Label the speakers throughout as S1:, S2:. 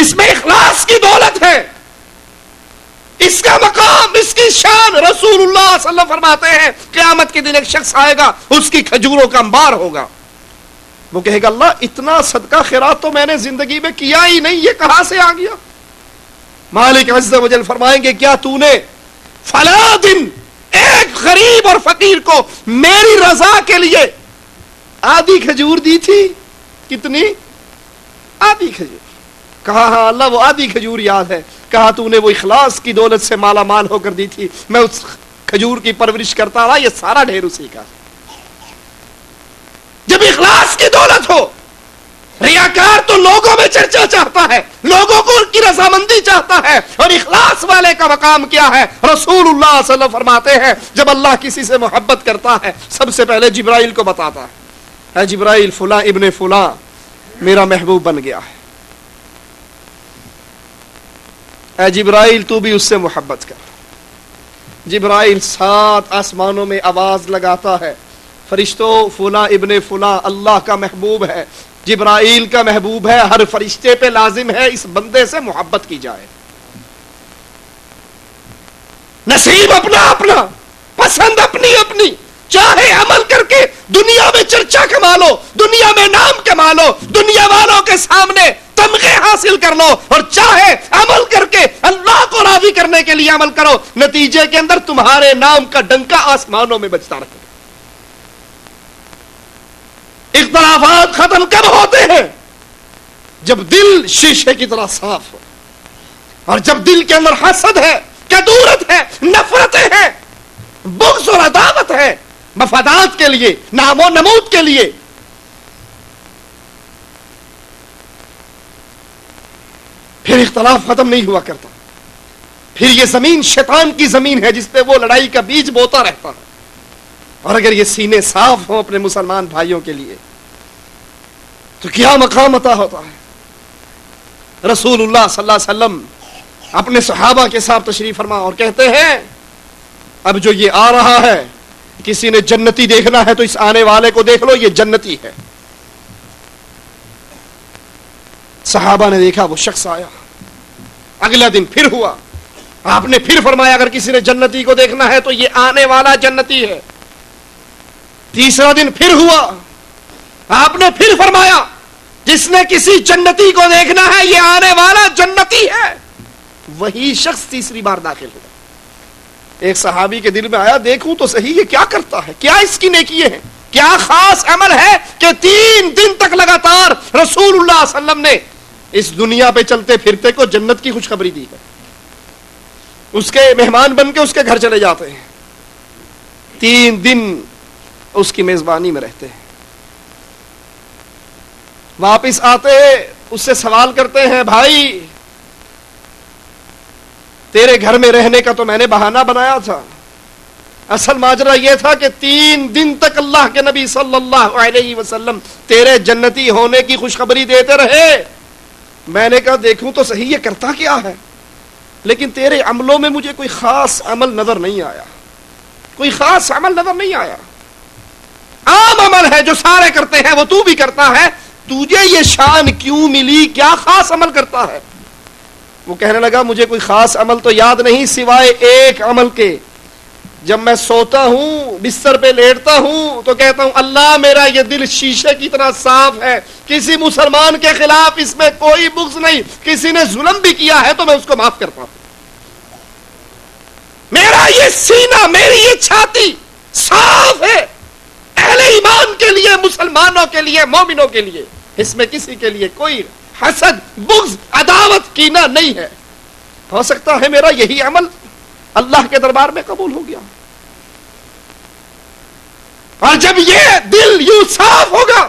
S1: اس میں اخلاص کی دولت ہے، اس کا مقام، اس کی شان۔ رسول اللہ صلی اللہ علیہ وسلم فرماتے ہیں قیامت کے دن ایک شخص آئے گا، اس کی کھجوروں کا انبار ہوگا، وہ کہے گا اللہ اتنا صدقہ خیرات تو میں نے زندگی میں کیا ہی نہیں، یہ کہاں سے آ گیا؟ مالک عز و جل فرمائیں گے کیا تو نے فلاں دن ایک غریب اور فقیر کو میری رضا کے لیے آدھی کھجور دی تھی؟ کتنی؟ آدھی کھجور۔ کہا ہاں اللہ وہ آدھی کھجور یاد ہے۔ کہا تو نے وہ اخلاص کی دولت سے مالا مال ہو کر دی تھی، میں اس کھجور کی پرورش کرتا رہا، یہ سارا ڈھیر اسی کا۔ جب اخلاص کی دولت ہو، ریاکار تو لوگوں میں چرچا چاہتا ہے، لوگوں کو ان کی رضامندی چاہتا ہے، اور اخلاص والے کا مقام کیا ہے؟ رسول اللہ صلی اللہ علیہ وسلم فرماتے ہیں جب اللہ کسی سے محبت کرتا ہے سب سے پہلے جبرائیل کو بتاتا ہے، اے جبرائیل فلاں ابن فلاں میرا محبوب بن گیا ہے، اے جبرائیل تو بھی اس سے محبت کر۔ جبرائیل 7 آسمانوں میں آواز لگاتا ہے، فرشتوں فلاں ابن فلاں اللہ کا محبوب ہے، جبرائیل کا محبوب ہے، ہر فرشتے پہ لازم ہے اس بندے سے محبت کی جائے۔ نصیب اپنا اپنا، پسند اپنی اپنی، چاہے عمل کر کے دنیا میں چرچا کما لو، دنیا میں نام کما لو، دنیا والوں کے سامنے تمغے حاصل کر لو، اور چاہے عمل کر کے اللہ کو راضی کرنے کے لیے عمل کرو، نتیجے کے اندر تمہارے نام کا ڈنکا آسمانوں میں بجتا رہے۔ اختلافات ختم کب ہوتے ہیں؟ جب دل شیشے کی طرح صاف ہو، اور جب دل کے اندر حسد ہے، کدورت ہے، نفرتیں ہیں، بغض اور عداوت ہے، مفادات کے لیے، نام و نمود کے لیے، پھر اختلاف ختم نہیں ہوا کرتا۔ پھر یہ زمین شیطان کی زمین ہے جس پہ وہ لڑائی کا بیج بوتا رہتا ہے۔ اور اگر یہ سینے صاف ہوں اپنے مسلمان بھائیوں کے لیے تو کیا مقام عطا ہوتا ہے۔ رسول اللہ صلی اللہ علیہ وسلم اپنے صحابہ کے ساتھ تشریف فرما اور کہتے ہیں اب جو یہ آ رہا ہے، کسی نے جنتی دیکھنا ہے تو اس آنے والے کو دیکھ لو، یہ جنتی ہے۔ صحابہ نے دیکھا، وہ شخص آیا، اگلا دن پھر ہوا، آپ نے پھر فرمایا اگر کسی نے جنتی کو دیکھنا ہے تو یہ آنے والا جنتی ہے۔ تیسرا دن پھر ہوا، آپ نے پھر فرمایا جس نے کسی جنتی کو دیکھنا ہے یہ آنے والا جنتی ہے۔ وہی شخص تیسری بار داخل ہوا۔ ایک صحابی کے دل میں آیا دیکھوں تو صحیح یہ کیا کرتا ہے، کیا اس کی نیکیے ہیں، کیا خاص عمل ہے کہ 3 دن تک لگاتار رسول اللہ صلی اللہ علیہ وسلم نے اس دنیا پہ چلتے پھرتے کو جنت کی خوشخبری دی ہے۔ اس کے مہمان بن کے اس کے گھر چلے جاتے ہیں، 3 دن اس کی میزبانی میں رہتے ہیں، واپس آتے اس سے سوال کرتے ہیں بھائی تیرے گھر میں رہنے کا تو میں نے بہانہ بنایا تھا، اصل ماجرا یہ تھا کہ 3 دن تک اللہ کے نبی صلی اللہ علیہ وسلم تیرے جنتی ہونے کی خوشخبری دیتے رہے۔ میں نے کہا دیکھوں تو صحیح یہ کرتا کیا ہے، لیکن تیرے عملوں میں مجھے کوئی خاص عمل نظر نہیں آیا، کوئی خاص عمل نظر نہیں آیا، عام عمل ہے جو سارے کرتے ہیں وہ تو بھی کرتا ہے، تجھے یہ شان کیوں ملی، کیا خاص عمل کرتا ہے؟ وہ کہنے لگا مجھے کوئی خاص عمل تو یاد نہیں سوائے ایک عمل کے، جب میں سوتا ہوں بستر پہ لیٹتا ہوں تو کہتا ہوں اللہ میرا یہ دل شیشے کی طرح صاف ہے، کسی مسلمان کے خلاف اس میں کوئی بغض نہیں، کسی نے ظلم بھی کیا ہے تو میں اس کو معاف کرتا ہوں، میرا یہ سینہ، میری یہ چھاتی صاف ہے اہل ایمان کے لیے، مسلمانوں کے لیے، مومنوں کے لیے، اس میں کسی کے لیے کوئی حسد، بغض، عداوت، کینہ نہیں ہے۔ ہو سکتا ہے میرا یہی عمل اللہ کے دربار میں قبول ہو گیا۔ اور جب یہ دل یوں صاف ہوگا،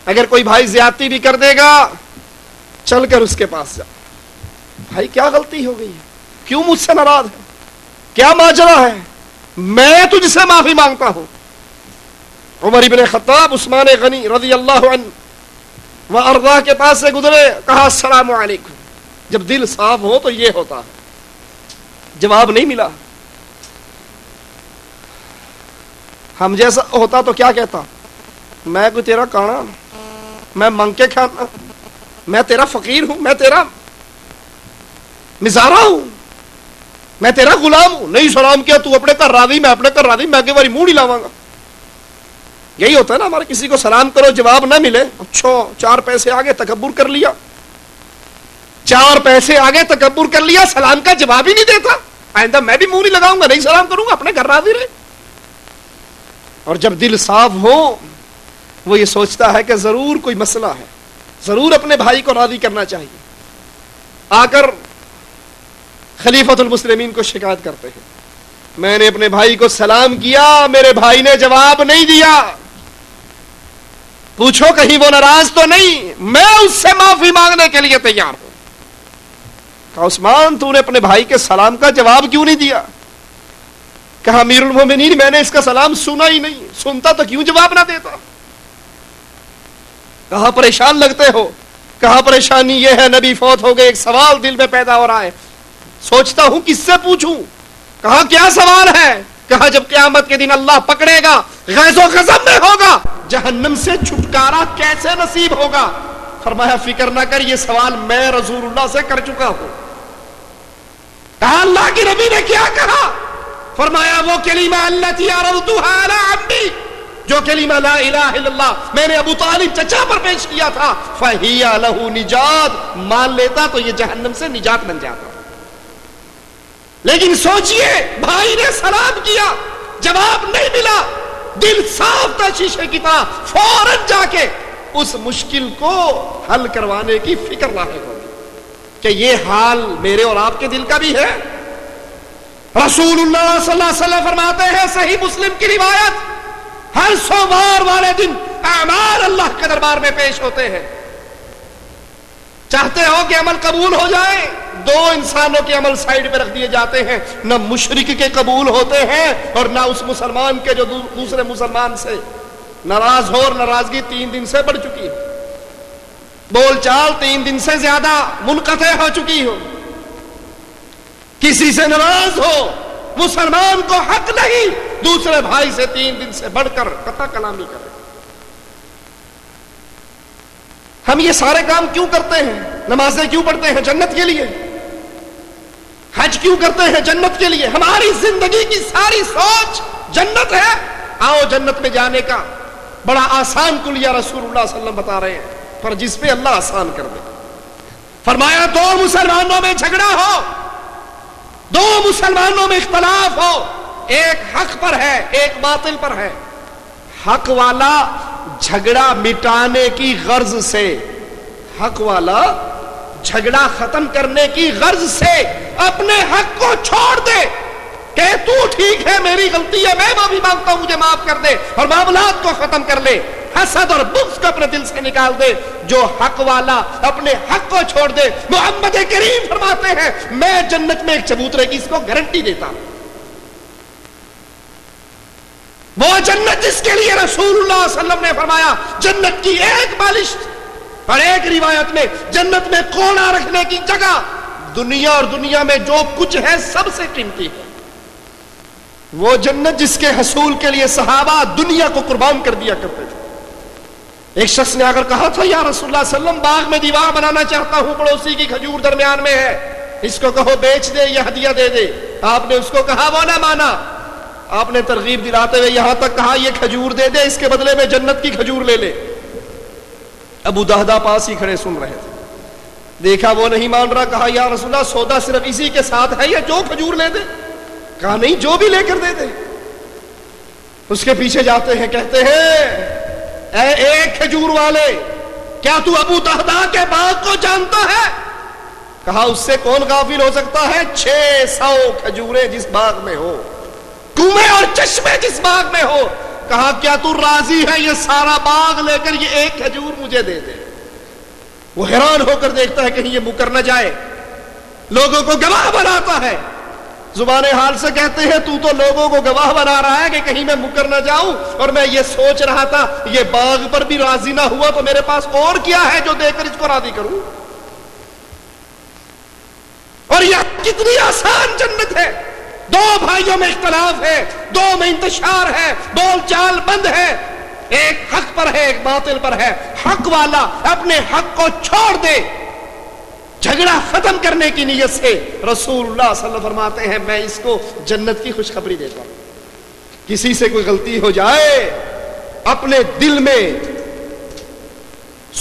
S1: اگر کوئی بھائی زیادتی بھی کر دے گا چل کر اس کے پاس جا، بھائی کیا غلطی ہو گئی ہے، کیوں مجھ سے ناراض ہے، کیا ماجرا ہے، میں تجھ سے معافی مانگتا ہوں۔ عمر ابن خطاب عثمان غنی رضی اللہ عنہ وارضاہ کے پاس سے گزرے، کہا السلام علیکم۔ جب دل صاف ہو تو یہ ہوتا ہے، جواب نہیں ملا۔ ہم جیسا ہوتا تو کیا کہتا، میں کوئی تیرا کانا، میں منگ کے کھانا، میں تیرا فقیر ہوں، میں تیرا نظارہ ہوں، میں تیرا غلام ہوں. نہیں سلام کیا تو اپنے گھر راضی، میں اپنے گھر راضی، میں اگے باری منہ نہیں لاواں گا. یہی ہوتا ہے نا ہمارا، کسی کو سلام کرو جواب نہ ملے، اچھا 4 پیسے آگے تکبر کر لیا، 4 پیسے آگے تکبر کر لیا، سلام کا جواب ہی نہیں دیتا. آئندہ میں بھی منہ نہیں لگاؤں گا، نہیں سلام کروں گا، اپنے گھر راضی رہے. اور جب دل صاف ہو وہ یہ سوچتا ہے کہ ضرور کوئی مسئلہ ہے، ضرور اپنے بھائی کو راضی کرنا چاہیے. آ کر خلیفۃ المسلمین کو شکایت کرتے ہیں، میں نے اپنے بھائی کو سلام کیا، میرے بھائی نے جواب نہیں دیا، پوچھو کہیں وہ ناراض تو نہیں، میں اس سے معافی مانگنے کے لیے تیار ہوں. کہا عثمان تو نے اپنے بھائی کے سلام کا جواب کیوں نہیں دیا؟ کہا امیر المومنین میں نے اس کا سلام سنا ہی نہیں، سنتا تو کیوں جواب نہ دیتا. کہا پریشان لگتے ہو؟ کہا پریشانی یہ ہے نبی فوت ہو گئے، ایک سوال دل میں پیدا ہو رہا ہے، سوچتا ہوں کس سے پوچھوں. کہا کیا سوال ہے؟ کہا جب قیامت کے دن اللہ پکڑے گا، غیظ و غضب میں ہوگا، جہنم سے چھٹکارا کیسے نصیب ہوگا؟ فرمایا فکر نہ کر، یہ سوال میں رسول اللہ سے کر چکا ہوں. کہا اللہ کی نبی نے کیا کہا؟ فرمایا وہ کلمہ التی عرضتها علی عمی، جو کلمہ لا الہ الا اللہ میں نے ابو طالب چچا پر پیش کیا تھا، فہی لہ نجات، مان لیتا تو یہ جہنم سے نجات بن جاتا. لیکن سوچئے بھائی نے سلام کیا، جواب نہیں ملا، دل صاف تھا شیشے کی طرح، فوراً جا کے اس مشکل کو حل کروانے کی فکر لاحق ہوگی کہ یہ حال میرے اور آپ کے دل کا بھی ہے. رسول اللہ صلی اللہ علیہ وسلم فرماتے ہیں، صحیح مسلم کی روایت، ہر سوموار والے دن اعمال اللہ کے دربار میں پیش ہوتے ہیں. چاہتے ہو کہ عمل قبول ہو جائے، 2 انسانوں کے عمل سائیڈ پہ رکھ دیے جاتے ہیں، نہ مشرک کے قبول ہوتے ہیں اور نہ اس مسلمان کے جو دوسرے مسلمان سے ناراض ہو، اور ناراضگی 3 دن سے بڑھ چکی ہے، بول چال 3 دن سے زیادہ منقطع ہو چکی ہو. کسی سے ناراض ہو، مسلمان کو حق نہیں دوسرے بھائی سے 3 دن سے بڑھ کر قطع کلامی کرے. ہم یہ سارے کام کیوں کرتے ہیں؟ نمازیں کیوں پڑھتے ہیں؟ جنت کے لیے. حج کیوں کرتے ہیں؟ جنت کے لیے. ہماری زندگی کی ساری سوچ جنت ہے. آؤ جنت میں جانے کا بڑا آسان کلیہ رسول اللہ صلی اللہ علیہ وسلم بتا رہے ہیں، پر جس پہ اللہ آسان کر دے. فرمایا 2 مسلمانوں میں جھگڑا ہو، 2 مسلمانوں میں اختلاف ہو، ایک حق پر ہے ایک باطل پر ہے، حق والا جھگڑا مٹانے کی غرض سے، حق والا جھگڑا ختم کرنے کی غرض سے اپنے حق کو چھوڑ دے کہ تو ٹھیک ہے میری غلطی ہے میں معافی مانگتا ہوں مجھے معاف کر دے، اور معاملات کو ختم کر لے، حسد اور بغض کو اپنے دل سے نکال دے. جو حق والا اپنے حق کو چھوڑ دے، محمد کریم فرماتے ہیں میں جنت میں ایک چبوترے کی اس کو گارنٹی دیتا ہوں. وہ جنت جس کے لیے رسول اللہ صلی اللہ علیہ وسلم نے فرمایا جنت کی ایک بالشت، اور ایک روایت میں جنت میں کونا رکھنے کی جگہ، دنیا اور دنیا میں جو کچھ ہے سب سے قیمتی ہے. وہ جنت جس کے حصول کے لیے صحابہ دنیا کو قربان کر دیا کرتے تھے. ایک شخص نے اگر کہا تھا یا رسول اللہ صلی اللہ علیہ وسلم باغ میں دیوار بنانا چاہتا ہوں، پڑوسی کی کھجور درمیان میں ہے، اس کو کہو بیچ دے یا ہدیہ دے دے. آپ نے اس کو کہا، وہ نہ مانا. آپ نے ترغیب دلاتے ہوئے یہاں تک کہا یہ کھجور دے دے، اس کے بدلے میں جنت کی کھجور لے لے. ابو دہدہ پاس ہی کھڑے سن رہے تھے. دیکھا وہ نہیں مان رہا، کہا یا رسول اللہ سودا صرف اسی کے ساتھ ہے یا جو کھجور لے دے؟ کہا نہیں جو بھی لے کر دے دے. اس کے پیچھے جاتے ہیں، کہتے ہیں اے ایک کھجور والے، کیا تو ابو دہدہ کے باغ کو جانتا ہے؟ کہا اس سے کون غافل ہو سکتا ہے، 600 کھجوریں جس باغ میں ہو، کنویں اور چشمے جس باغ میں ہو. کہا کیا تو راضی ہے یہ سارا باغ لے کر یہ ایک کھجور مجھے دے دے؟ وہ حیران ہو کر دیکھتا ہے کہیں یہ مکر نہ جائے، لوگوں کو گواہ بناتا ہے. زبان حال سے کہتے ہیں تو لوگوں کو گواہ بنا رہا ہے کہ کہیں میں مکر نہ جاؤں، اور میں یہ سوچ رہا تھا یہ باغ پر بھی راضی نہ ہوا تو میرے پاس اور کیا ہے جو دے کر اس کو راضی کروں. اور یہ کتنی آسان جنت ہے. 2 بھائیوں میں اختلاف ہے، 2 میں انتشار ہے، بول چال بند ہے، ایک حق پر ہے ایک باطل پر ہے. حق والا اپنے حق کو چھوڑ دے جھگڑا ختم کرنے کی نیت سے رسول اللہ صلی اللہ علیہ وسلم فرماتے ہیں میں اس کو جنت کی خوشخبری دیتا ہوں. کسی سے کوئی غلطی ہو جائے اپنے دل میں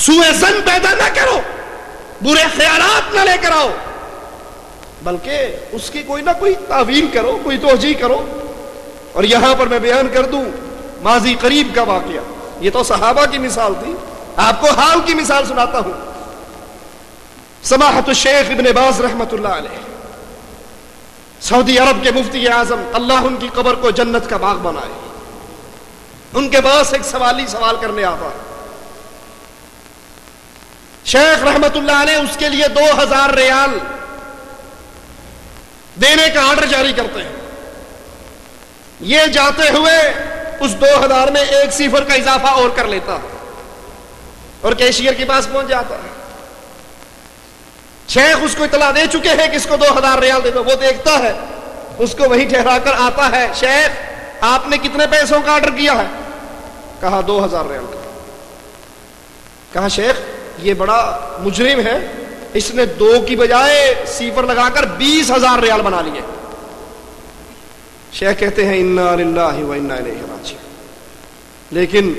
S1: سوء ظن پیدا نہ کرو، برے خیالات نہ لے کر آؤ، بلکہ اس کی کوئی نہ کوئی تعویل کرو، کوئی توجیہ کرو. اور یہاں پر میں بیان کر دوں ماضی قریب کا واقعہ. یہ تو صحابہ کی مثال تھی، آپ کو حال کی مثال سناتا ہوں. سماحت الشیخ ابن باز رحمت اللہ علیہ، سعودی عرب کے مفتی اعظم، اللہ ان کی قبر کو جنت کا باغ بنائے. ان کے پاس ایک سوالی سوال کرنے آتا، شیخ رحمت اللہ علیہ اس کے لیے 2000 ریال دینے کا آرڈر جاری کرتے ہیں. یہ جاتے ہوئے اس 2000 میں 1 صفر کا اضافہ اور کر لیتا اور کیشیئر کے پاس پہنچ جاتا. شیخ اس کو اطلاع دے چکے ہیں کہ اس کو 2000 ریال دے دو. وہ دیکھتا ہے، اس کو وہیں ٹھہرا کر آتا ہے، شیخ آپ نے کتنے پیسوں کا آرڈر کیا ہے؟ کہا 2000 ریال کا. کہا شیخ یہ بڑا مجرم ہے، اس نے 2 کی بجائے صفر لگا کر 20,000 ریال بنا لیے. شیخ کہتے ہیں انا للہ و انا الیہ راجعون. لیکن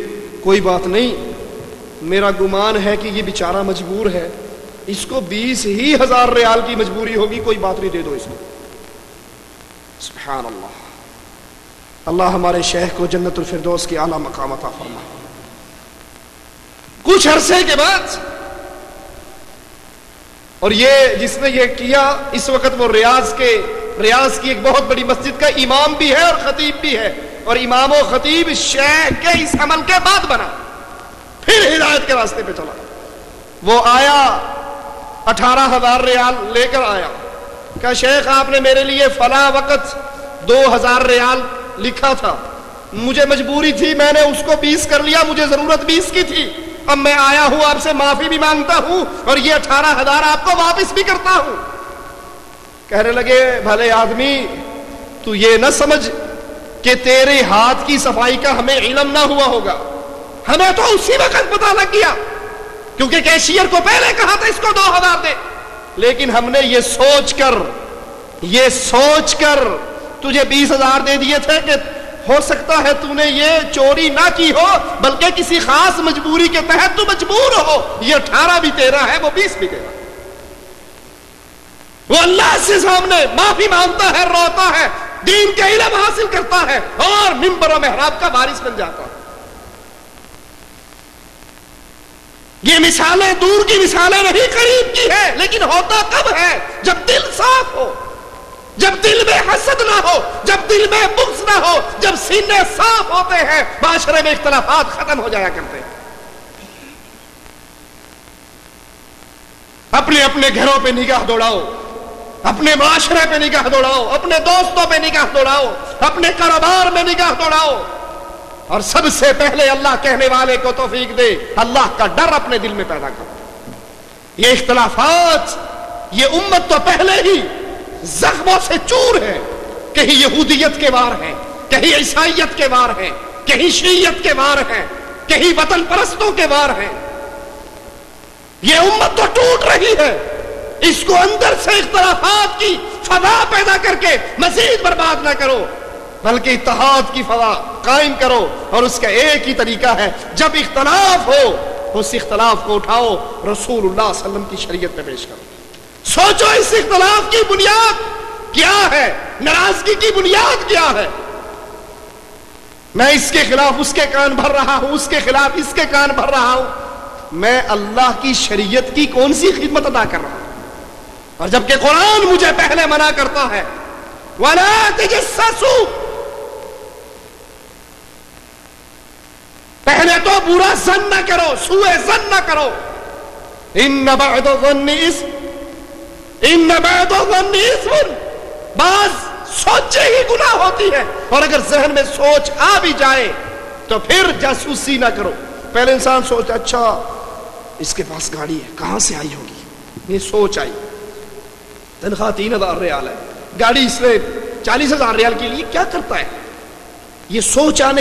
S1: کوئی بات نہیں، میرا گمان ہے کہ یہ بیچارہ مجبور ہے، اس کو 20,000 ریال کی مجبوری ہوگی، کوئی بات نہیں، دے دو اس کو. سبحان اللہ. اللہ ہمارے شیخ کو جنت الفردوس کی اعلیٰ مقام عطا فرمائے. کچھ عرصے کے بعد، اور یہ جس نے یہ کیا اس وقت وہ ریاض کی ایک بہت بڑی مسجد کا امام بھی ہے اور خطیب بھی ہے، اور امام و خطیب شیخ کے اس عمل کے بعد بنا، پھر ہدایت کے راستے پہ چلا. وہ آیا 18,000 ریال لے کر آیا. کہا شیخ آپ نے میرے لیے فلاں وقت 2,000 ریال لکھا تھا، مجھے مجبوری تھی، میں نے اس کو 20 کر لیا، مجھے ضرورت 20 کی تھی، اب میں آیا ہوں آپ سے معافی بھی مانگتا ہوں اور یہ 18,000 آپ کو واپس بھی کرتا ہوں. کہنے لگے بھلے آدمی تو یہ نہ سمجھ کہ تیرے ہاتھ کی صفائی کا ہمیں علم نہ ہوا ہوگا، ہمیں تو اسی وقت پتہ لگ گیا کیونکہ کیشیئر کو پہلے کہا تھا اس کو 2,000 دے. لیکن ہم نے یہ سوچ کر تجھے 20,000 دے دیے تھے کہ ہو سکتا ہے تو نے یہ چوری نہ کی ہو، بلکہ کسی خاص مجبوری کے تحت تو مجبور ہو. یہ 18 بھی تیرا ہے، وہ 20 بھی تیرا. وہ اللہ سے سامنے معافی مانگتا ہے، روتا ہے، دین کا علم حاصل کرتا ہے اور منبر و محراب کا وارث بن جاتا ہے. یہ مثالیں دور کی مثالیں نہیں، قریب کی ہے. لیکن ہوتا کب ہے؟ جب دل صاف ہو، جب دل میں حسد نہ ہو، جب دل میں بغض نہ ہو، جب سینے صاف ہوتے ہیں معاشرے میں اختلافات ختم ہو جایا کرتے ہیں. اپنے اپنے گھروں پہ نگاہ دوڑاؤ، اپنے معاشرے پہ نگاہ دوڑاؤ، اپنے دوستوں پہ نگاہ دوڑاؤ، اپنے کاروبار میں نگاہ دوڑاؤ، اور سب سے پہلے اللہ کہنے والے کو توفیق دے، اللہ کا ڈر اپنے دل میں پیدا کرو. یہ اختلافات، یہ امت تو پہلے ہی زخموں سے چور ہے. کہیں یہودیت کے وار ہیں، کہیں عیسائیت کے وار ہیں، کہیں شیعیت کے وار ہیں، کہیں وطن پرستوں کے وار ہیں. یہ امت تو ٹوٹ رہی ہے. اس کو اندر سے اختلافات کی فضا پیدا کر کے مزید برباد نہ کرو، بلکہ اتحاد کی فضا قائم کرو. اور اس کا ایک ہی طریقہ ہے، جب اختلاف ہو اس اختلاف کو اٹھاؤ، رسول اللہ صلی اللہ علیہ وسلم کی شریعت میں پیش کرو. سوچو اس اختلاف کی بنیاد کیا ہے، ناراضگی کی بنیاد کیا ہے. میں اس کے خلاف اس کے کان بھر رہا ہوں، اس کے خلاف اس کے کان بھر رہا ہوں، میں اللہ کی شریعت کی کون سی خدمت ادا کر رہا ہوں؟ اور جبکہ قرآن مجھے پہلے منع کرتا ہے وَلَا تَجَسَّسُوا، پہلے تو برا ظن نہ کرو، سوء ظن نہ کرو. إِنَّ بَعْدَ الظَّنِّ إِثْمٌ، إِنَّ بَعْدَ الظَّنِّ إِثْمٌ، بعض سوچے ہی گناہ ہوتی ہے. اور اگر ذہن میں سوچ آ بھی جائے تو پھر جاسوسی نہ کرو. پہلے انسان سوچتا اچھا اس کے پاس گاڑی ہے، کہاں سے آئی ہوگی، یہ سوچ آئی. تنخواہ 3,000 ریال ہے، گاڑی اس نے 40,000 ریال کے لیے کیا کرتا ہے، یہ سوچ آنے